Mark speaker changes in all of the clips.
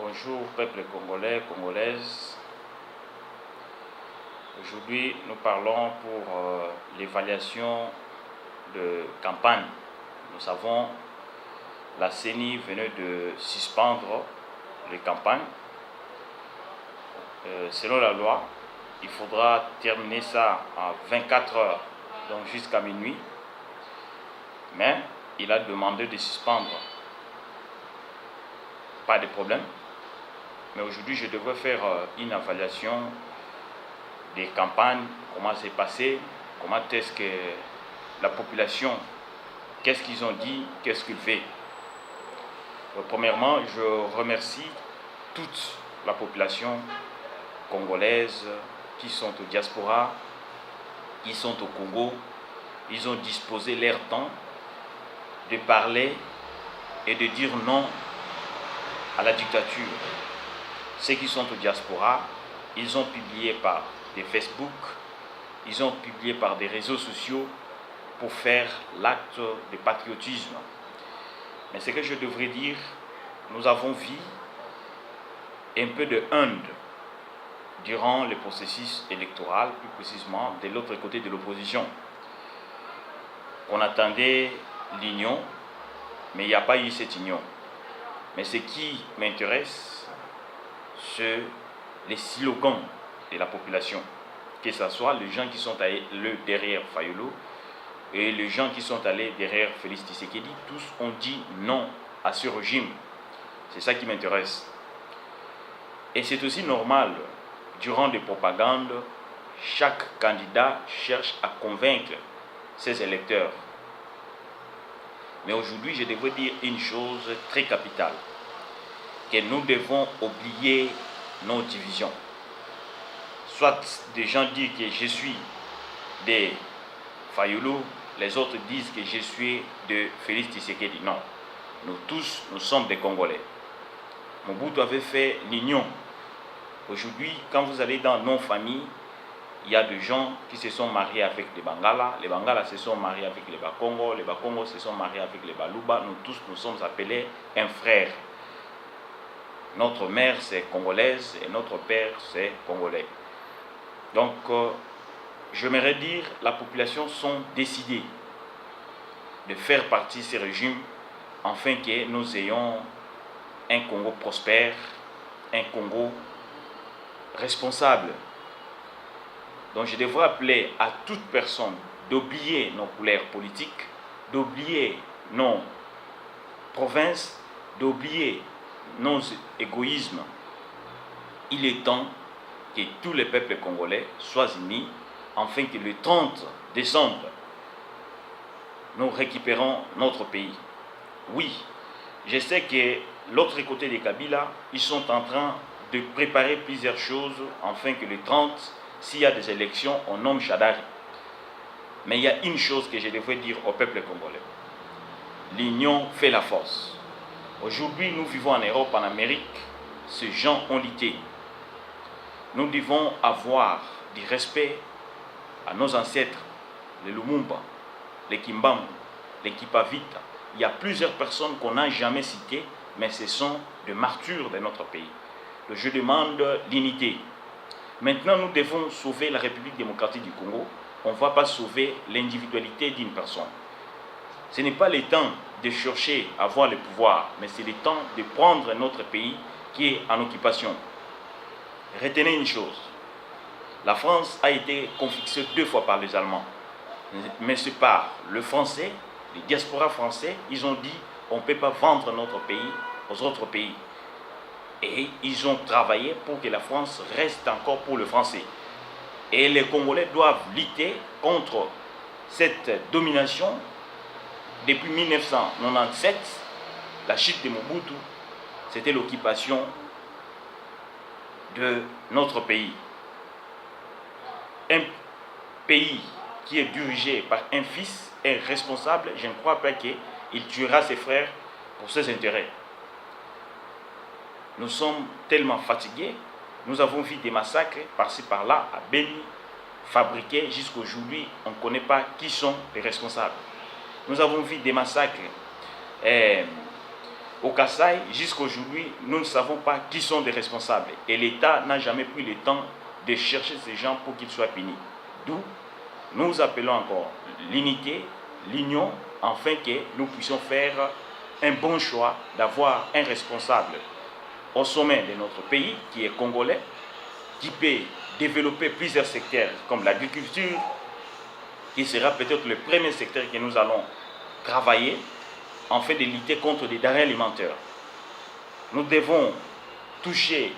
Speaker 1: Bonjour peuple congolais, congolaises. Aujourd'hui, nous parlons pour l'évaluation de campagne. Nous savons, la CENI venait de suspendre les campagnes. Selon la loi, il faudra terminer ça en 24 heures, donc jusqu'à minuit. Mais il a demandé de suspendre. Pas de problème. Mais aujourd'hui, je devrais faire une évaluation des campagnes, comment c'est passé, comment est-ce que la population, qu'est-ce qu'ils ont dit, qu'est-ce qu'ils veulent. Premièrement, je remercie toute la population congolaise qui sont au diaspora, qui sont au Congo. Ils ont disposé leur temps de parler et de dire non à la dictature. Ceux qui sont au diaspora, ils ont publié par des Facebook, ils ont publié par des réseaux sociaux pour faire l'acte de patriotisme. Mais ce que je devrais dire, nous avons vu un peu de haine durant le processus électoral, plus précisément de l'autre côté de l'opposition. On attendait l'union, mais il n'y a pas eu cette union. Mais ce qui m'intéresse, c'est les slogans de la population, que ce soit les gens qui sont allés derrière Fayulu et les gens qui sont allés derrière Félix Tshisekedi, tous ont dit non à ce régime. C'est ça qui m'intéresse. Et c'est aussi normal, durant des propagandes, chaque candidat cherche à convaincre ses électeurs. Mais aujourd'hui, je devrais dire une chose très capitale, que nous devons oublier nos divisions. Soit des gens disent que je suis de Fayulu, les autres disent que je suis de Félix Tshisekedi. Non, nous tous, nous sommes des Congolais. Mobutu avait fait l'union. Aujourd'hui, quand vous allez dans nos familles, il y a des gens qui se sont mariés avec les Bangala se sont mariés avec les Bakongo se sont mariés avec les Baluba. Nous tous, nous sommes appelés un frère. Notre mère, c'est congolaise et notre père, c'est congolais. Donc, j'aimerais dire, la population sont décidées de faire partie de ces régimes afin que nous ayons un Congo prospère, un Congo responsable. Donc, je devrais appeler à toute personne d'oublier nos couleurs politiques, d'oublier nos provinces, d'oublier nos égoïsmes. Il est temps que tous les peuples congolais soient unis afin que le 30 décembre, nous récupérons notre pays. Oui, je sais que l'autre côté des Kabila, ils sont en train de préparer plusieurs choses afin que le 30, s'il y a des élections, on nomme Chadari. Mais il y a une chose que je devrais dire au peuple congolais. L'union fait la force. Aujourd'hui, nous vivons en Europe, en Amérique, ces gens ont lutté. Nous devons avoir du respect à nos ancêtres, les Lumumba, les Kimbambu, les Kipavita. Il y a plusieurs personnes qu'on n'a jamais citées, mais ce sont des martyrs de notre pays. Je demande l'unité. Maintenant, nous devons sauver la République démocratique du Congo. On ne va pas sauver l'individualité d'une personne. Ce n'est pas le temps de chercher à avoir le pouvoir, mais c'est le temps de prendre notre pays qui est en occupation. Retenez une chose, la France a été confisquée 2 fois par les Allemands, mais c'est par le français, les diasporas français, ils ont dit on ne peut pas vendre notre pays aux autres pays. Et ils ont travaillé pour que la France reste encore pour le français. Et les Congolais doivent lutter contre cette domination. Depuis 1997, la chute de Mobutu, c'était l'occupation de notre pays. Un pays qui est dirigé par un fils est responsable, je ne crois pas qu'il tuera ses frères pour ses intérêts. Nous sommes tellement fatigués, nous avons vu des massacres par-ci par-là, à Beni, fabriqués jusqu'aujourd'hui, on ne connaît pas qui sont les responsables. Nous avons vu des massacres Au Kasaï, jusqu'à aujourd'hui, nous ne savons pas qui sont les responsables. Et l'État n'a jamais pris le temps de chercher ces gens pour qu'ils soient punis. D'où nous appelons encore l'unité, l'union, afin que nous puissions faire un bon choix d'avoir un responsable au sommet de notre pays, qui est congolais, qui peut développer plusieurs secteurs comme l'agriculture, qui sera peut-être le premier secteur que nous allons travailler en fait de lutter contre les denrées alimentaires. Nous devons toucher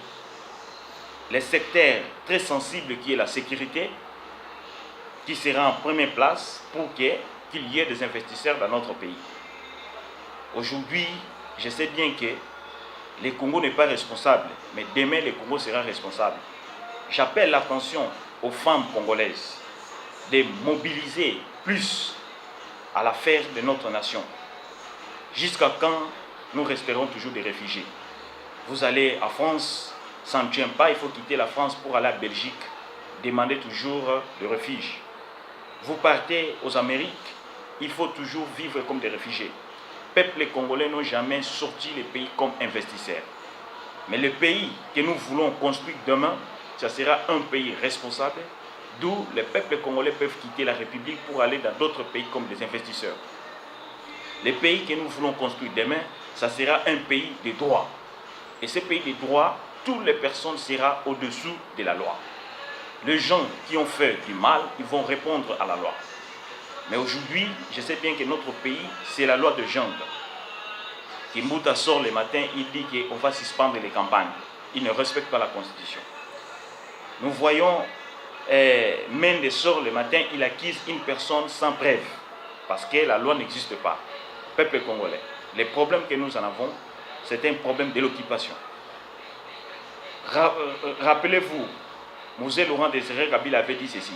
Speaker 1: les secteurs très sensibles qui est la sécurité, qui sera en première place pour qu'il y ait des investisseurs dans notre pays. Aujourd'hui, je sais bien que le Congo n'est pas responsable, mais demain le Congo sera responsable. J'appelle l'attention aux femmes congolaises de mobiliser plus à l'affaire de notre nation. Jusqu'à quand nous resterons toujours des réfugiés? Vous allez en France, ça ne tient pas, il faut quitter la France pour aller à Belgique, demander toujours de refuge. Vous partez aux Amériques, il faut toujours vivre comme des réfugiés. Peuple congolais n'ont jamais sorti le pays comme investisseurs. Mais le pays que nous voulons construire demain, ça sera un pays responsable, d'où les peuples congolais peuvent quitter la République pour aller dans d'autres pays comme des investisseurs. Le pays que nous voulons construire demain, ça sera un pays de droit. Et ce pays de droit, toutes les personnes seront au-dessous de la loi. Les gens qui ont fait du mal, ils vont répondre à la loi. Mais aujourd'hui, je sais bien que notre pays, c'est la loi de jungle. Kimbuta sort le matin, il dit qu'on va suspendre les campagnes. Il ne respecte pas la Constitution. Nous voyons Mende sort le matin, il accuse une personne sans preuve. Parce que la loi n'existe pas. Peuple congolais, les problèmes que nous en avons, c'est un problème de l'occupation. Rappelez-vous, Mosé Laurent Désiré Kabila avait dit ceci,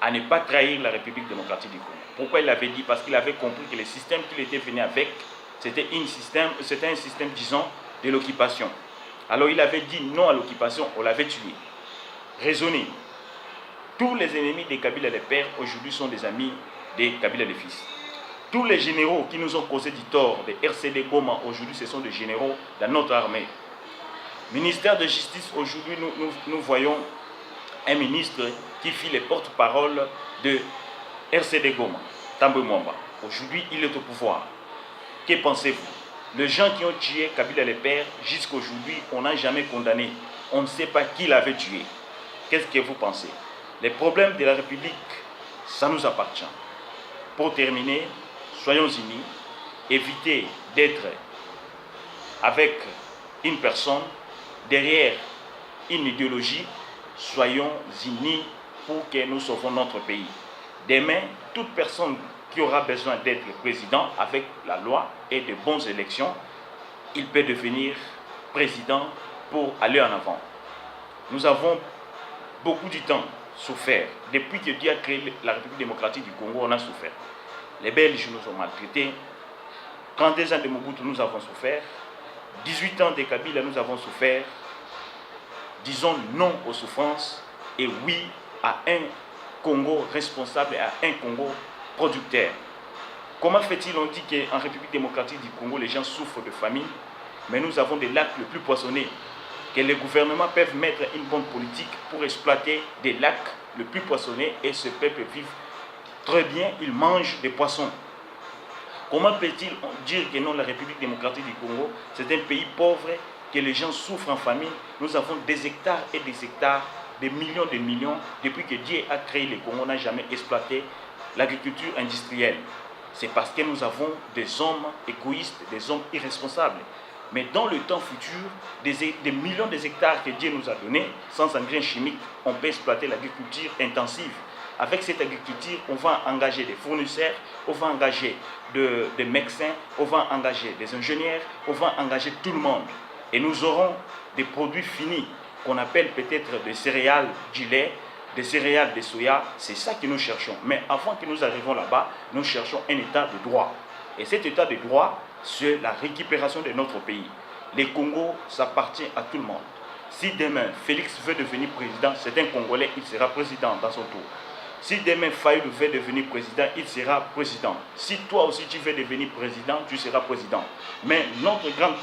Speaker 1: à ne pas trahir la République démocratique du Congo. Pourquoi il l'avait dit? Parce qu'il avait compris que le système qu'il était venu avec, c'était un système, disons, de l'occupation. Alors il avait dit non à l'occupation, on l'avait tué. Raisonnez. Tous les ennemis de Kabila le père, aujourd'hui sont des amis de Kabila le fils. Tous les généraux qui nous ont causé du tort, des RCD Goma, aujourd'hui ce sont des généraux dans notre armée. Ministère de Justice, aujourd'hui nous voyons un ministre qui fit les porte-parole de RCD Goma, Tambwe Mwamba. Aujourd'hui, il est au pouvoir. Que pensez-vous? Les gens qui ont tué Kabila le père, jusqu'à aujourd'hui, on n'a jamais condamné. On ne sait pas qui l'avait tué. Qu'est-ce que vous pensez? Les problèmes de la République, ça nous appartient. Pour terminer, soyons unis, évitez d'être avec une personne derrière une idéologie. Soyons unis pour que nous sauvons notre pays. Demain, toute personne qui aura besoin d'être président avec la loi et de bonnes élections, il peut devenir président pour aller en avant. Nous avons beaucoup de temps souffert. Depuis que Dieu a créé la République démocratique du Congo, on a souffert. Les Belges nous ont maltraités. 32 ans de Mobutu, nous avons souffert. 18 ans de Kabila, nous avons souffert. Disons non aux souffrances et oui à un Congo responsable et à un Congo producteur. Comment fait-il? On dit qu'en République démocratique du Congo, les gens souffrent de famine, mais nous avons des lacs les plus poissonnés, que les gouvernements peuvent mettre une bonne politique pour exploiter des lacs les plus poissonnés et ce peuple vit très bien, il mange des poissons. Comment peut-il dire que non, la République démocratique du Congo, c'est un pays pauvre, que les gens souffrent en famine? Nous avons des hectares et des hectares, des millions de millions. Depuis que Dieu a créé le Congo, on n'a jamais exploité l'agriculture industrielle. C'est parce que nous avons des hommes égoïstes, des hommes irresponsables. Mais dans le temps futur, des millions de hectares que Dieu nous a donnés, sans engrais chimiques, on peut exploiter l'agriculture intensive. Avec cette agriculture, on va engager des fournisseurs, on va engager des médecins, on va engager des ingénieurs, on va engager tout le monde. Et nous aurons des produits finis qu'on appelle peut-être des céréales du lait, des céréales de soya. C'est ça que nous cherchons. Mais avant que nous arrivions là-bas, nous cherchons un état de droit. Et cet état de droit, c'est la récupération de notre pays. Le Congo, ça appartient à tout le monde. Si demain, Félix veut devenir président, c'est un Congolais, il sera président dans son tour. Si demain Fayulu veut devenir président, il sera président. Si toi aussi tu veux devenir président, tu seras président. Mais notre grand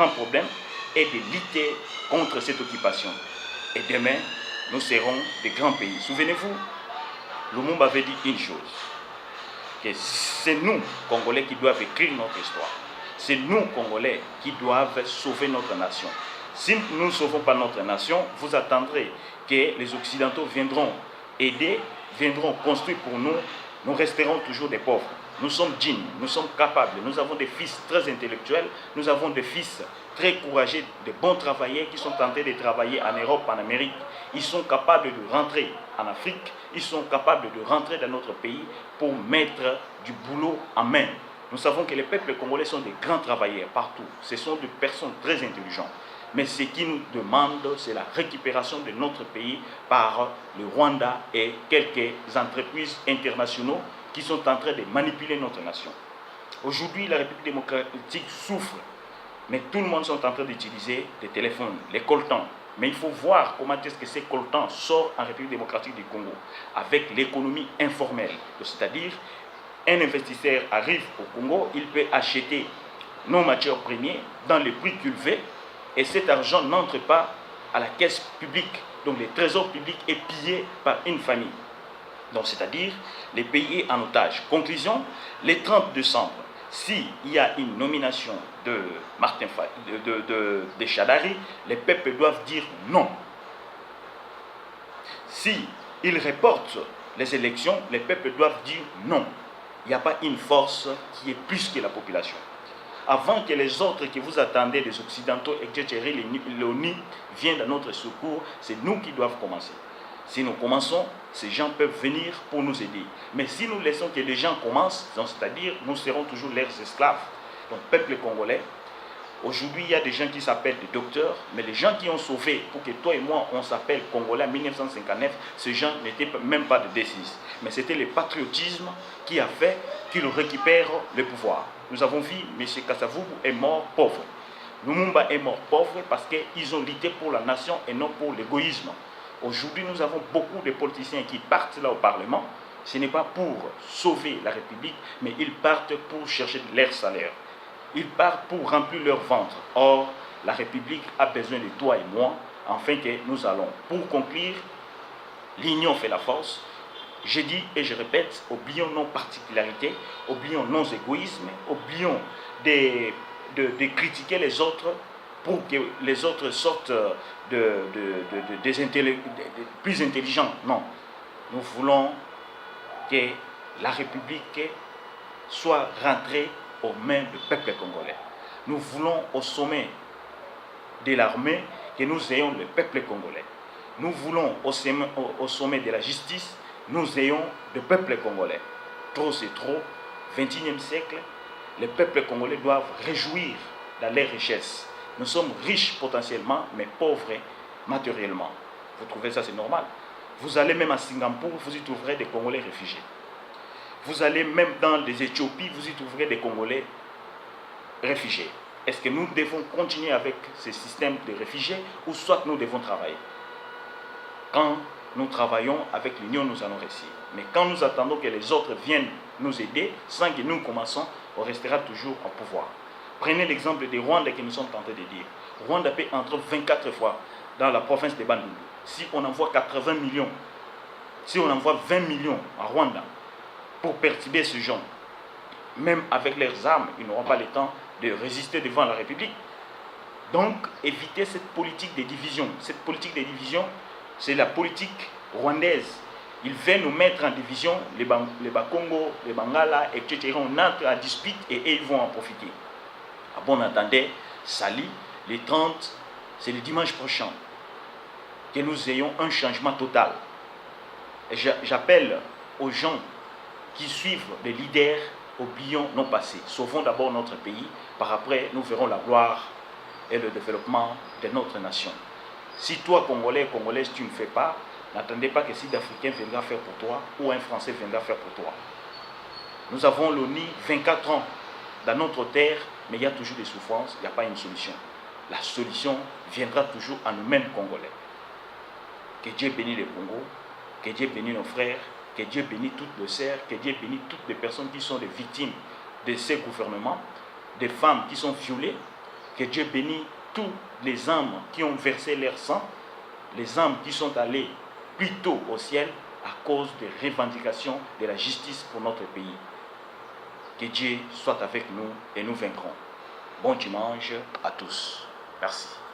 Speaker 1: problème est de lutter contre cette occupation. Et demain, nous serons des grands pays. Souvenez-vous, Lumumba avait dit une chose, que c'est nous, Congolais, qui doivent écrire notre histoire. C'est nous, Congolais, qui doivent sauver notre nation. Si nous ne sauvons pas notre nation, vous attendrez que les Occidentaux viendront aider, viendront construire pour nous. Nous resterons toujours des pauvres. Nous sommes dignes, nous sommes capables. Nous avons des fils très intellectuels, nous avons des fils très courageux, de bons travailleurs qui sont tentés de travailler en Europe, en Amérique. Ils sont capables de rentrer en Afrique, ils sont capables de rentrer dans notre pays pour mettre du boulot en main. Nous savons que les peuples congolais sont des grands travailleurs partout. Ce sont des personnes très intelligentes. Mais ce qui nous demande, c'est la récupération de notre pays par le Rwanda et quelques entreprises internationales qui sont en train de manipuler notre nation. Aujourd'hui, la République démocratique souffre, mais tout le monde est en train d'utiliser des téléphones, les coltans. Mais il faut voir comment est-ce que ces coltans sortent en République démocratique du Congo avec l'économie informelle. C'est-à-dire, un investisseur arrive au Congo, il peut acheter nos matières premières dans le prix qu'il veut et cet argent n'entre pas à la caisse publique. Donc le trésor public est pillé par une famille. Donc c'est-à-dire les pays en otage. Conclusion, le 30 décembre, s'il y a une nomination de Martin de Chadari, les peuples doivent dire non. Si il reporte les élections, les peuples doivent dire non. Il n'y a pas une force qui est plus que la population. Avant que les autres que vous attendez, les Occidentaux, etc., l'ONU viennent à notre secours, c'est nous qui doivent commencer. Si nous commençons, ces gens peuvent venir pour nous aider. Mais si nous laissons que les gens commencent, c'est-à-dire nous serons toujours leurs esclaves. Donc, peuple congolais, aujourd'hui, il y a des gens qui s'appellent des docteurs, mais les gens qui ont sauvé pour que toi et moi, on s'appelle Congolais en 1959, ces gens n'étaient même pas de D6. Mais c'était le patriotisme qui a fait qu'ils récupèrent le pouvoir. Nous avons vu, M. Kasavubu est mort pauvre. Lumumba est mort pauvre parce qu'ils ont lutté pour la nation et non pour l'égoïsme. Aujourd'hui, nous avons beaucoup de politiciens qui partent là au Parlement. Ce n'est pas pour sauver la République, mais ils partent pour chercher leur salaire. Ils partent pour remplir leur ventre. Or, la République a besoin de toi et moi, afin que nous allons. Pour conclure, l'union fait la force. Je dis et je répète, oublions nos particularités, oublions nos égoïsmes, oublions de critiquer les autres pour que les autres sortent plus intelligents. Non, nous voulons que la République soit rentrée aux mains du peuple congolais. Nous voulons au sommet de l'armée que nous ayons le peuple congolais. Nous voulons au sommet de la justice, nous ayons le peuple congolais. Trop c'est trop. 21e siècle, les peuples congolais doivent réjouir dans leurs richesses. Nous sommes riches potentiellement, mais pauvres matériellement. Vous trouvez ça, c'est normal? Vous allez même à Singapour, vous y trouverez des Congolais réfugiés. Vous allez même dans les Éthiopies, vous y trouverez des Congolais réfugiés. Est-ce que nous devons continuer avec ce système de réfugiés ou soit nous devons travailler? Quand nous travaillons avec l'Union, nous allons réussir. Mais quand nous attendons que les autres viennent nous aider, sans que nous commençons, on restera toujours au pouvoir. Prenez l'exemple des Rwandais que nous sommes tentés de dire. Rwanda peut entrer 24 fois dans la province de Bandundu. Si on envoie 80 millions, si on envoie 20 millions à Rwanda pour perturber ce genre, même avec leurs armes, ils n'auront pas le temps de résister devant la République. Donc, évitez cette politique de division. Cette politique de division, c'est la politique rwandaise. Ils veulent nous mettre en division, les Bakongo, les Bangala, etc. On entre en dispute et ils vont en profiter. À bon entendeur, Sali, les 30, c'est le dimanche prochain que nous ayons un changement total. J'appelle aux gens qui suivent les leaders, oublions nos passés. Sauvons d'abord notre pays, par après nous verrons la gloire et le développement de notre nation. Si toi, Congolais, Congolaise, tu ne fais pas, n'attendez pas que Sud-Africain viendra faire pour toi ou un Français viendra faire pour toi. Nous avons l'ONU 24 ans dans notre terre, mais il y a toujours des souffrances, il n'y a pas une solution. La solution viendra toujours à nous-mêmes Congolais. Que Dieu bénisse le Congo, Que Dieu bénisse nos frères, que Dieu bénisse toutes les sœurs, que Dieu bénisse toutes les personnes qui sont des victimes de ces gouvernements, des femmes qui sont violées, que Dieu bénisse tous les âmes qui ont versé leur sang, les âmes qui sont allées plus tôt au ciel à cause des revendications de la justice pour notre pays. Que Dieu soit avec nous et nous vaincrons. Bon dimanche à tous. Merci.